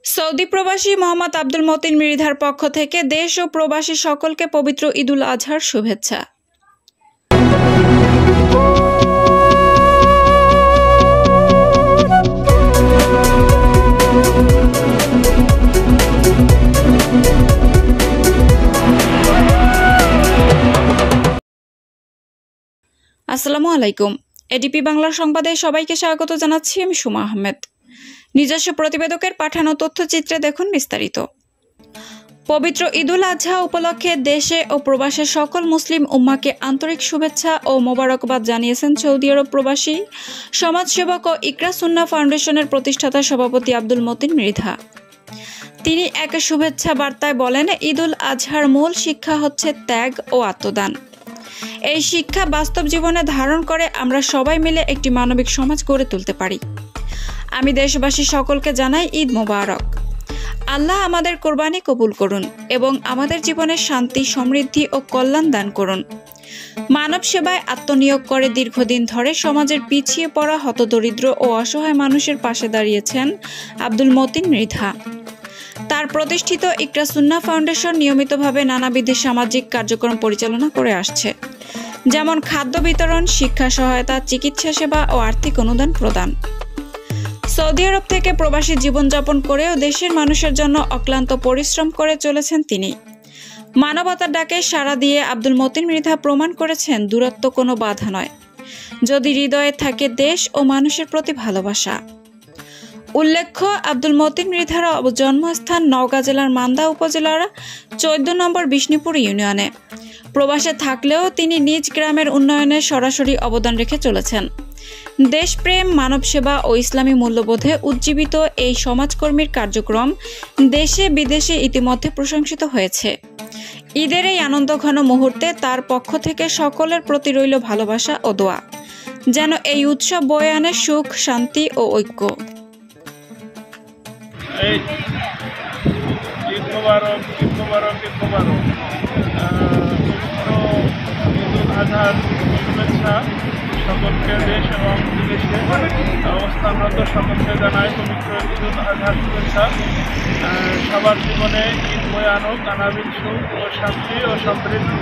Saudi প্রবাসী মোহাম্মদ আব্দুল মতিন মৃধার পক্ষ থেকে দেশ ও প্রবাসী সকলকে পবিত্র ঈদুল আজহার শুভেচ্ছা। আসসালামু আলাইকুম। এডিপি বাংলার সংবাদে সবাইকে স্বাগত জানাচ্ছি। আমি সুমা আহমেদ। নিজস্ব প্রতিবেদকের পাঠানো তথ্যচিত্রে দেখুন বিস্তারিত। পবিত্র ঈদুল আজহা উপলক্ষে দেশে ও প্রবাসে সকল মুসলিম উম্মাকে আন্তরিক শুভেচ্ছা ও মোবারকবাদ জানিয়েছেন সৌদি আরব প্রবাসী সমাজসেবক ও ইকরা সুন্নাহ ফাউন্ডেশনের প্রতিষ্ঠাতা সভাপতি আব্দুল মতিন মৃধা। তিনি এক শুভেচ্ছা বার্তায় বলেন, ঈদুল আজহার মূল শিক্ষা হচ্ছে ত্যাগ ও আত্মদান। এই শিক্ষা বাস্তব জীবনে ধারণ করে আমরা সবাই মিলে একটি মানবিক সমাজ গড়ে তুলতে পারি। আমি দেশবাসী সকলকে জানাই ঈদ মোবারক। আল্লাহ আমাদের কোরবানি কবুল করুন এবং আমাদের জীবনে শান্তি, সমৃদ্ধি ও কল্যাণ দান করুন। মানব সেবায় আত্মনিয়োগ করে দীর্ঘদিন ধরে সমাজের পিছিয়ে পড়া হতদরিদ্র ও অসহায় মানুষের পাশে দাঁড়িয়েছেন আব্দুল মতিন মৃধা। তার প্রতিষ্ঠিত ইকরা সুন্নাহ ফাউন্ডেশন নিয়মিতভাবে নানাবিধ সামাজিক কার্যক্রম পরিচালনা করে আসছে, যেমন খাদ্য বিতরণ, শিক্ষা সহায়তা, চিকিৎসা সেবা ও আর্থিক অনুদান প্রদান। সৌদি আরব থেকে প্রবাসী জীবনযাপন করেও দেশের মানুষের জন্য অক্লান্ত পরিশ্রম করে চলেছেন তিনি। মানবতার ডাকে সাড়া দিয়ে আব্দুল মতিন মৃধা প্রমাণ করেছেন দূরত্ব কোনো বাধা নয়, যদি হৃদয়ে থাকে দেশ ও মানুষের প্রতি ভালোবাসা। উল্লেখ্য, আব্দুল মতিন মৃধার জন্মস্থান নওগাঁ জেলার মান্দা উপজেলার 14 নম্বর বিষ্ণুপুর ইউনিয়নে। প্রবাসে থাকলেও তিনি নিজ গ্রামের উন্নয়নে সরাসরি অবদান রেখে চলেছেন। দেশপ্রেম, মানব সেবা ও ইসলামী মূল্যবোধে উজ্জীবিত এই সমাজকর্মীর কার্যক্রম দেশে বিদেশে ইতিমধ্যে প্রশংসিত হয়েছে। ঈদের এই আনন্দঘন মুহূর্তে তার পক্ষ থেকে সকলের প্রতি রইল ভালোবাসা ও দোয়া, যেন এই উৎসব বয়ে আনে সুখ, শান্তি ও ঐক্য। ঈদ মোবারক, ঈদ মোবারক, ঈদ মোবারক। ঈদুল আজহার শুভেচ্ছা সকলকে, দেশ এবং বিদেশে অবস্থানরত সকলকে জানাই পবিত্র ঈদুল আজহার শুভেচ্ছা। সবার জীবনে ঈদ বয়ে আনুক নানাবিধ সুখ ও শান্তি ও সমৃদ্ধি।